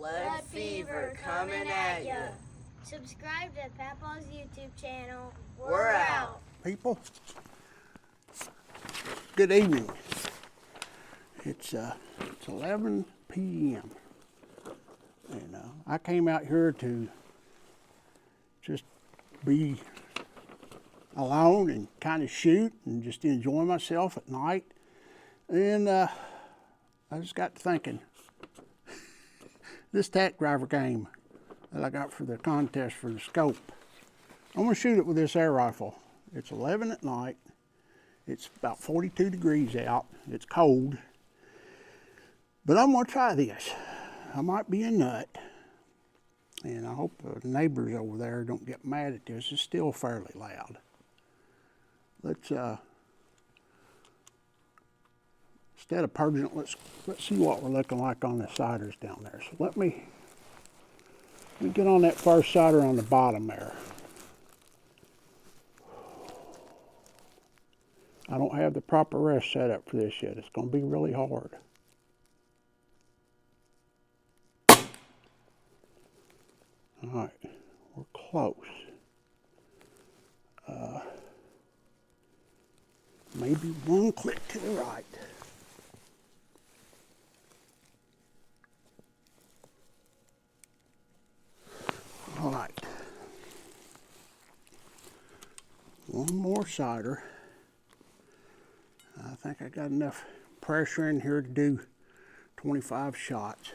Blood fever coming at you. Subscribe to Papa's YouTube channel. We're out. People, good evening. It's 11 p.m. and I came out here to just be alone and kind of shoot and just enjoy myself at night. And I just got to thinking, this Tack driver game that I got for the contest for the scope, I'm going to shoot it with this air rifle. It's 11 at night. It's about 42 degrees out. It's cold. But I'm going to try this. I might be a nut. And I hope the neighbors over there don't get mad at this. It's still fairly loud. Let's, instead of purging it, let's see what we're looking like on the siders down there. So let me get on that first sider on the bottom there. I don't have the proper rest set up for this yet. It's going to be really hard. All right, we're close. Maybe one click to the right. All right. One more sider. I think I got enough pressure in here to do 25 shots.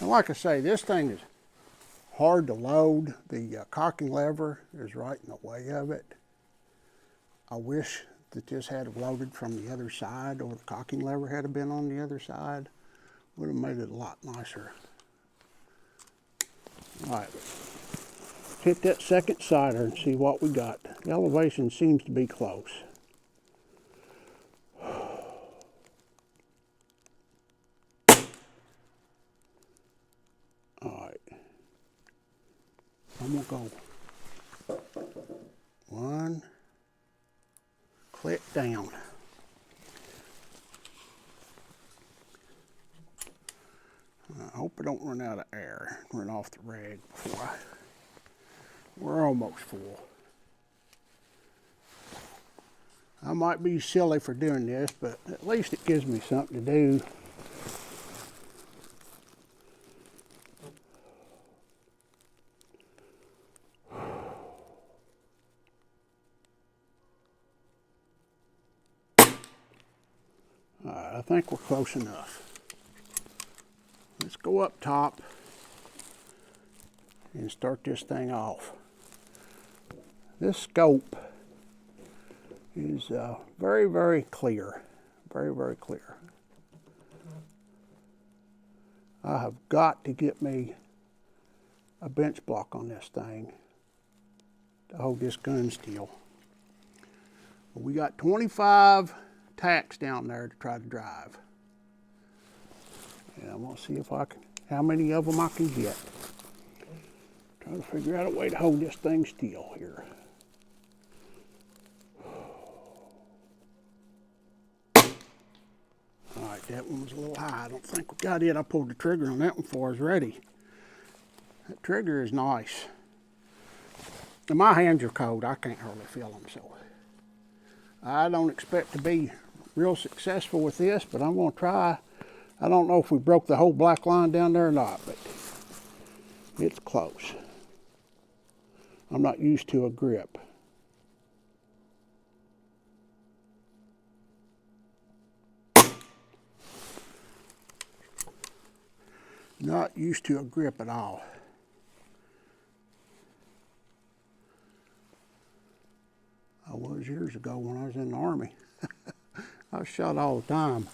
And like I say, this thing is hard to load. The cocking lever is right in the way of it. I wish that this had loaded from the other side, or the cocking lever had been on the other side. Would have made it a lot nicer. All right, hit that second sider and see what we got. The elevation seems to be close. All right, I'm gonna go one click down. I hope I don't run out of air, run off the rag before we're almost full. I might be silly for doing this, but at least it gives me something to do. I think we're close enough. Let's go up top and start this thing off. This scope is very, very clear. Very, very clear. I have got to get me a bench block on this thing to hold this gun still. We got 25 tacks down there to try to drive. And I'm gonna see if I can, how many of them I can get. Try to figure out a way to hold this thing still here. All right, that one was a little high. I don't think we got it. I pulled the trigger on that one before I was ready. That trigger is nice. And my hands are cold. I can't hardly feel them, so I don't expect to be real successful with this, but I'm going to try. I don't know if we broke the whole black line down there or not, but it's close. I'm not used to a grip. Not used to a grip at all. I was years ago when I was in the Army. I was shot all the time.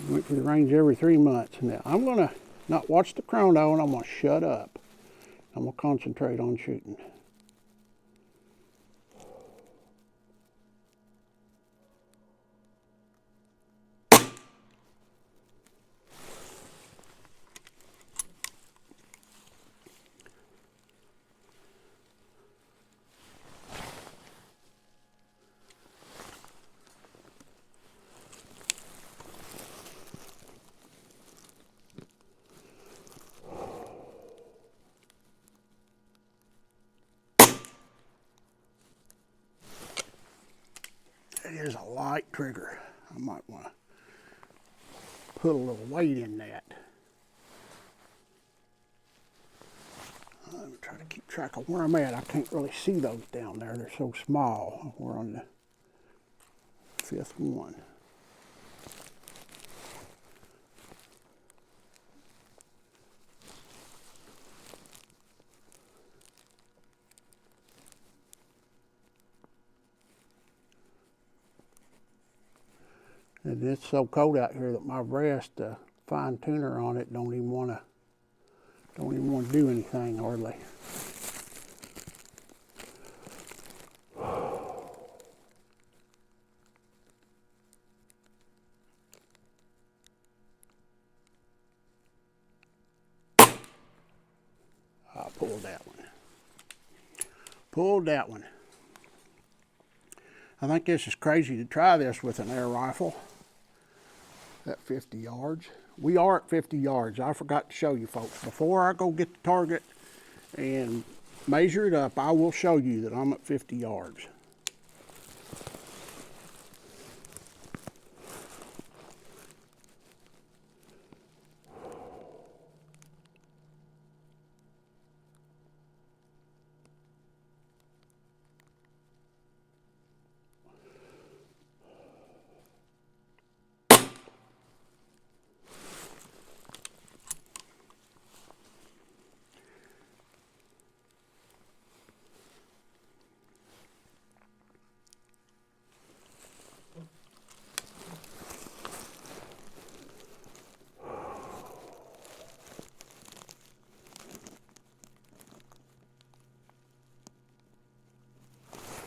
Went to the range every 3 months. Now I'm gonna not watch the chrono, and I'm gonna shut up. I'm gonna concentrate on shooting. a light trigger. I might want to put a little weight in that. I'm trying to keep track of where I'm at. I can't really see those down there. They're so small. We're on the 5th one. And it's so cold out here that my wrist, fine tuner on it, don't even want to do anything hardly. I pulled that one. Pulled that one. I think this is crazy to try this with an air rifle at 50 yards. We are at 50 yards. I forgot to show you folks. Before I go get the target and measure it up, I will show you that I'm at 50 yards.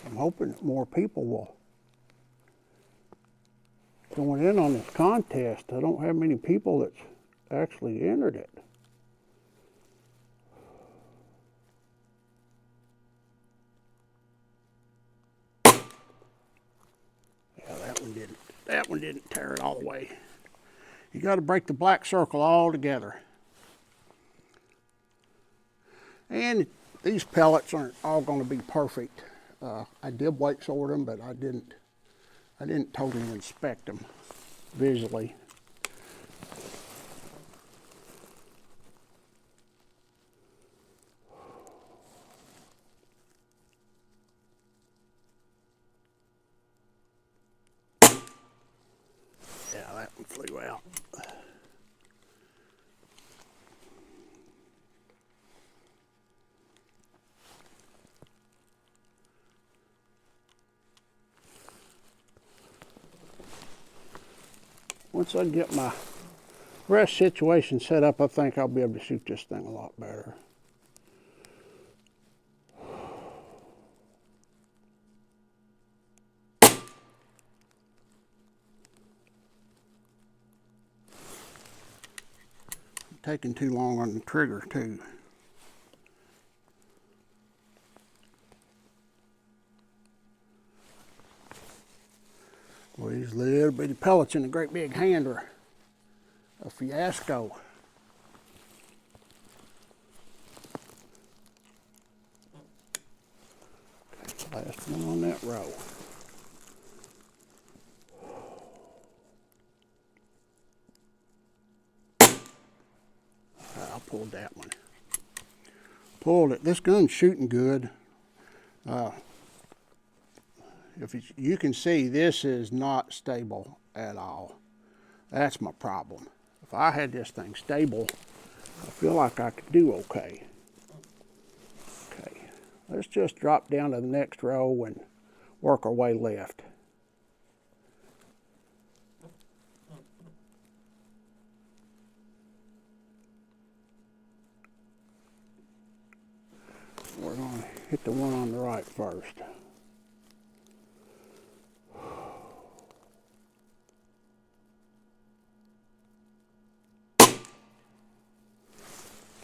I'm hoping that more people will join in on this contest. I don't have many people that's actually entered it. Yeah, that one didn't tear it all the way. You got to break the black circle all together. And these pellets aren't all going to be perfect. I did weight sort them, but I didn't totally inspect them visually. Yeah, that one flew out. Once I get my rest situation set up, I think I'll be able to shoot this thing a lot better. I'm taking too long on the trigger too. Well, these little bitty pellets in a great big hand are a fiasco. Okay, last one on that row. I pulled that one. Pulled it. This gun's shooting good. You can see, this is not stable at all. That's my problem. If I had this thing stable, I feel like I could do okay. Okay, let's just drop down to the next row and work our way left. We're going to hit the one on the right first.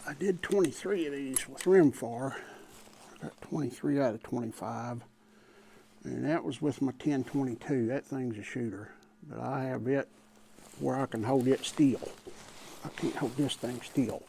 I did 23 of these with rimfire. I got 23 out of 25. And that was with my 10-22. That thing's a shooter. But I have it where I can hold it still. I can't hold this thing still.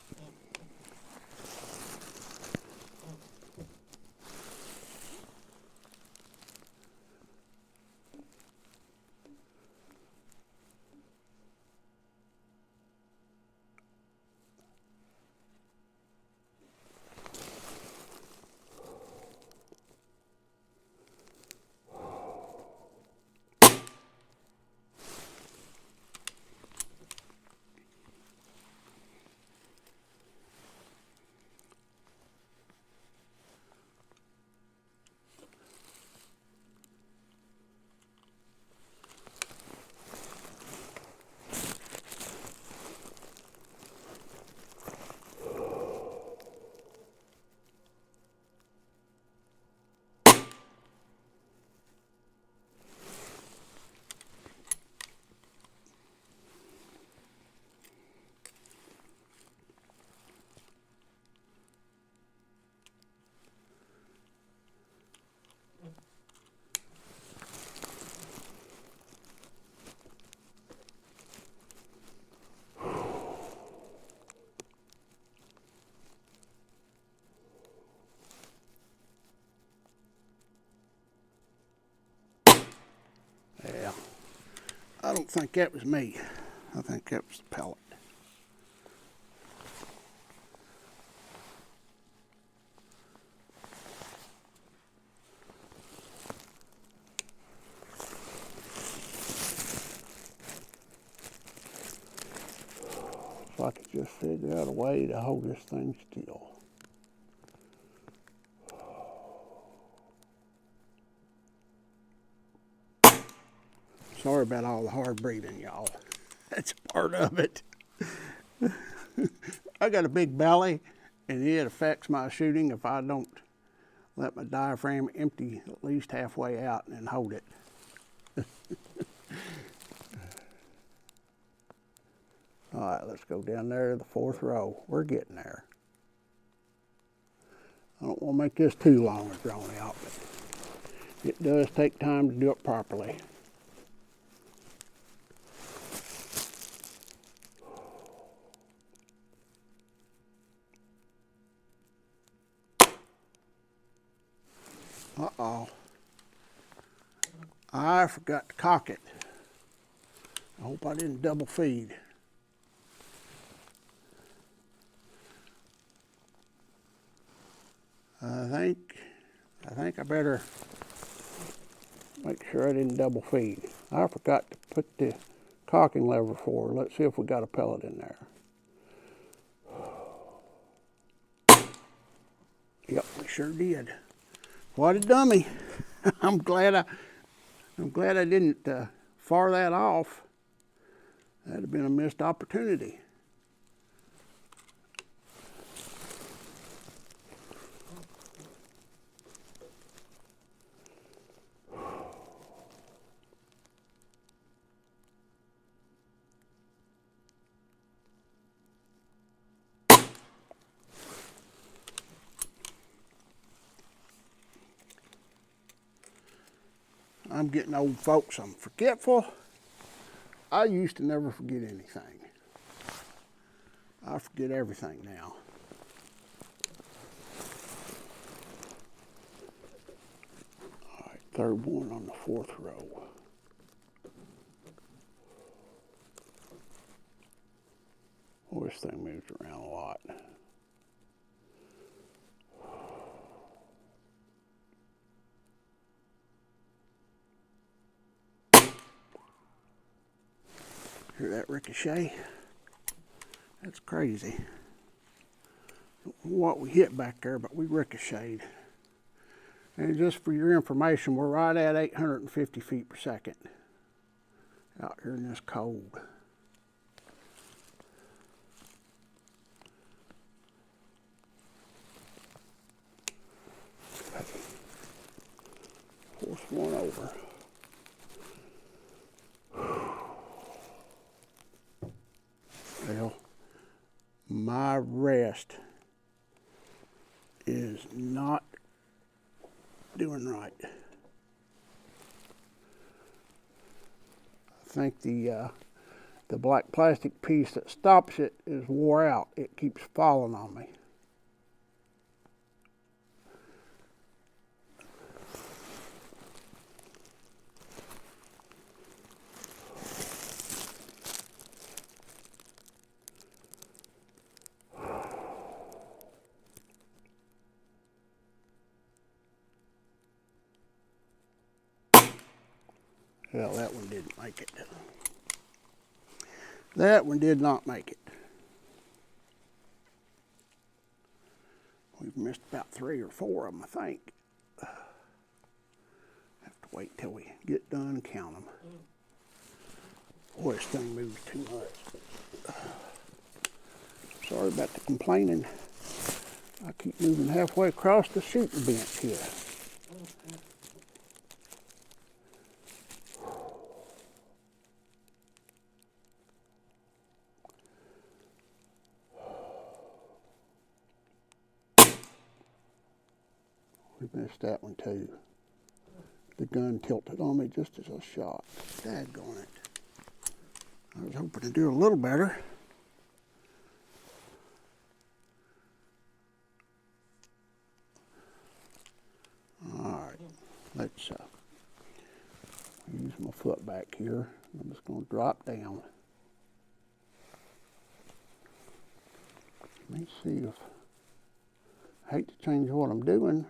don't think that was me. I think that was the pellet. If I could just figure out a way to hold this thing still. Sorry about all the hard breathing, y'all. That's part of it. I got a big belly, and it affects my shooting if I don't let my diaphragm empty at least halfway out and hold it. All right, let's go down there to the 4th row. We're getting there. I don't want to make this too long and drawn out, but it does take time to do it properly. Uh-oh. I forgot to cock it. I hope I didn't double feed. I think I better make sure I didn't double feed. I forgot to put the cocking lever forward. Let's see if we got a pellet in there. Yep, we sure did. What a dummy. I'm glad I didn't far that off. That'd have been a missed opportunity. I'm getting old, folks. I'm forgetful. I used to never forget anything. I forget everything now. All right, 3rd one on the 4th row. Oh, this thing moves around a lot. Hear that ricochet? That's crazy. Don't know what we hit back there, but we ricocheted. And just for your information, we're right at 850 feet per second out here in this cold. Fourth one over. Well, my rest is not doing right. I think the black plastic piece that stops it is wore out. It keeps falling on me. Well, that one didn't make it. That one did not make it. We've missed about 3 or 4 of them, I think. Have to wait till we get done and count them. Boy, this thing moves too much. Sorry about the complaining. I keep moving halfway across the shooting bench here. We missed that one too. The gun tilted on me just as I shot. Daggone it. I was hoping to do a little better. All right, let's Use my foot back here. I'm just going to drop down. Let me see if, I hate to change what I'm doing.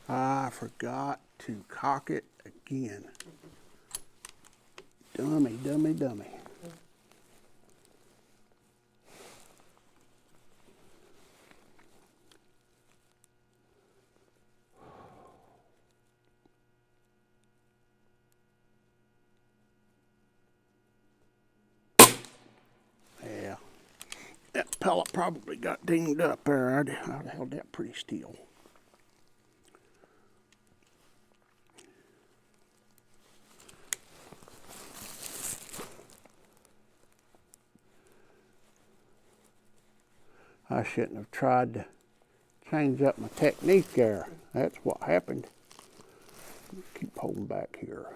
I forgot to cock it again. Dummy, dummy, dummy. Yeah, that pellet probably got dinged up there. I'd have held that pretty still. I shouldn't have tried to change up my technique there. That's what happened. Keep holding back here.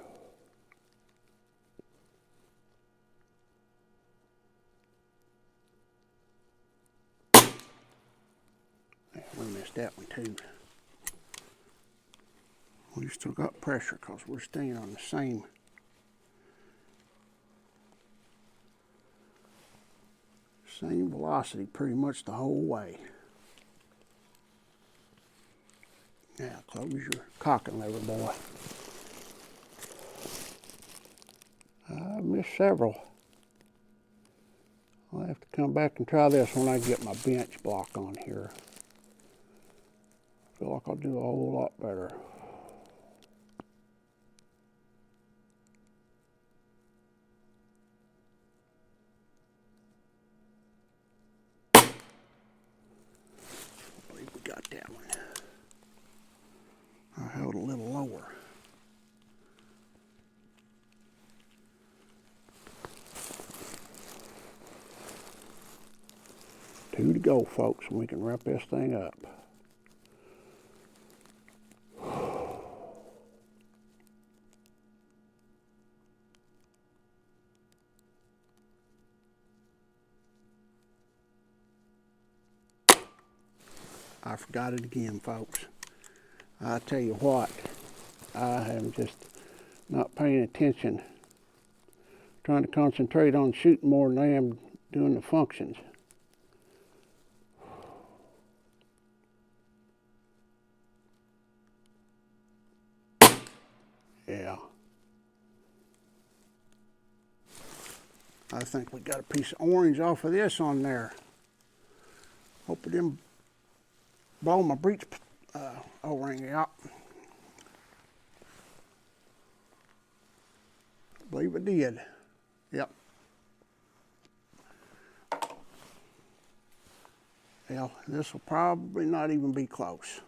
Yeah, we missed that one too. We still got pressure because we're staying on the same velocity pretty much the whole way. Now close your cocking lever, boy. I missed several. I'll have to come back and try this when I get my bench block on here. I feel like I'll do a whole lot better. I believe we got that one. I held a little lower. Two to go, folks, and we can wrap this thing up. I forgot it again, folks. I tell you what, I am just not paying attention, trying to concentrate on shooting more than I am doing the functions. Yeah. I think we got a piece of orange off of this on there. Hope it didn't blow my breech O-ring out. I believe it did. Yep. Well, this will probably not even be close.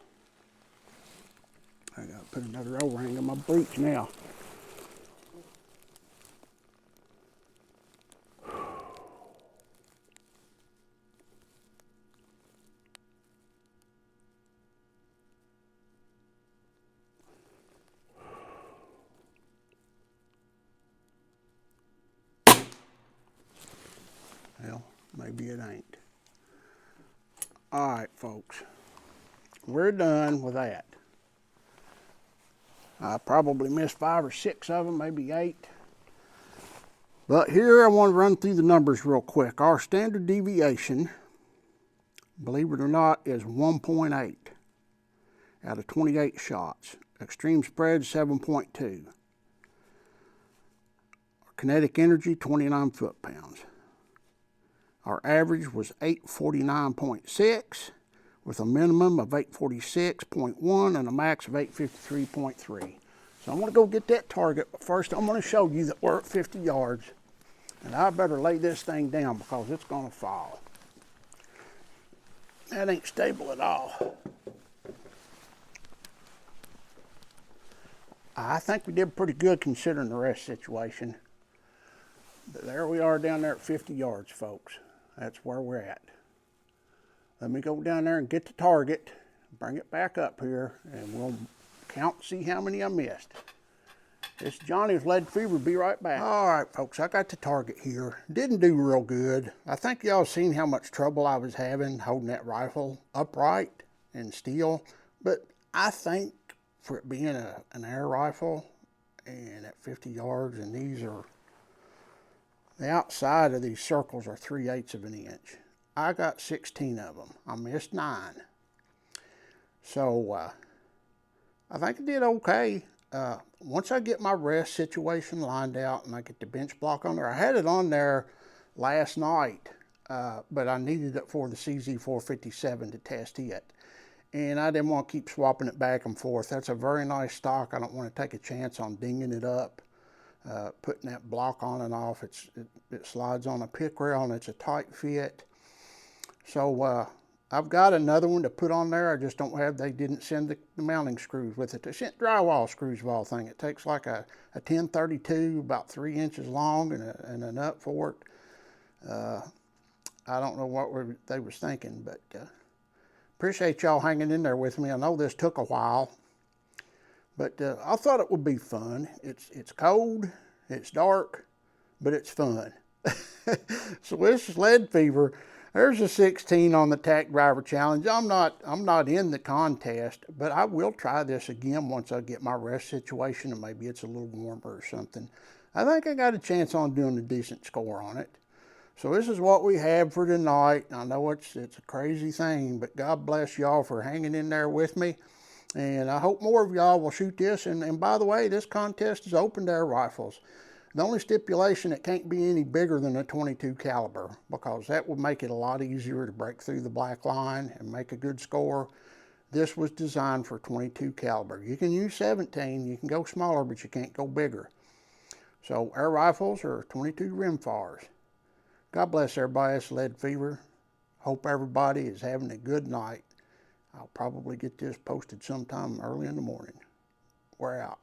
I gotta put another O-ring in my breech now. Well, maybe it ain't. All right, folks. We're done with that. I probably missed 5 or 6 of them, maybe 8. But here I want to run through the numbers real quick. Our standard deviation, believe it or not, is 1.8 out of 28 shots. Extreme spread, 7.2. Our kinetic energy, 29 foot-pounds. Our average was 849.6 with a minimum of 846.1 and a max of 853.3. So I'm going to go get that target, but first I'm going to show you that we're at 50 yards, and I better lay this thing down because it's going to fall. That ain't stable at all. I think we did pretty good considering the rest situation. But there we are down there at 50 yards, folks. That's where we're at. Let me go down there and get the target, bring it back up here, and we'll count and see how many I missed. It's Johnny's Lead Fever. Be right back. All right, folks, I got the target here. Didn't do real good. I think y'all seen how much trouble I was having holding that rifle upright and still. But I think for it being an air rifle and at 50 yards, and these are, the outside of these circles are 3/8 of an inch. I got 16 of them. I missed 9. So I think I did okay. Once I get my rest situation lined out and I get the bench block on there, I had it on there last night, but I needed it for the CZ457 to test it. And I didn't want to keep swapping it back and forth. That's a very nice stock. I don't want to take a chance on dinging it up, putting that block on and off. It slides on a pick rail and it's a tight fit. So I've got another one to put on there. I just don't have, they didn't send the mounting screws with it. They sent drywall screws of all thing. It takes like a 1032, about 3 inches long, and a nut for it. I don't know what they was thinking, but appreciate y'all hanging in there with me. I know this took a while, but I thought it would be fun. It's cold, it's dark, but it's fun. So this is Lead Fever. There's a 16 on the Tack Driver Challenge. I'm not in the contest, but I will try this again once I get my rest situation and maybe it's a little warmer or something. I think I got a chance on doing a decent score on it. So this is what we have for tonight. I know it's a crazy thing, but God bless y'all for hanging in there with me. And I hope more of y'all will shoot this. And by the way, this contest is open to air rifles. The only stipulation, it can't be any bigger than a 22 caliber, because that would make it a lot easier to break through the black line and make a good score. This was designed for 22 caliber. You can use 17, you can go smaller, but you can't go bigger. So air rifles are 22 rimfires. God bless everybody. It's Lead Fever. Hope everybody is having a good night. I'll probably get this posted sometime early in the morning. We're out.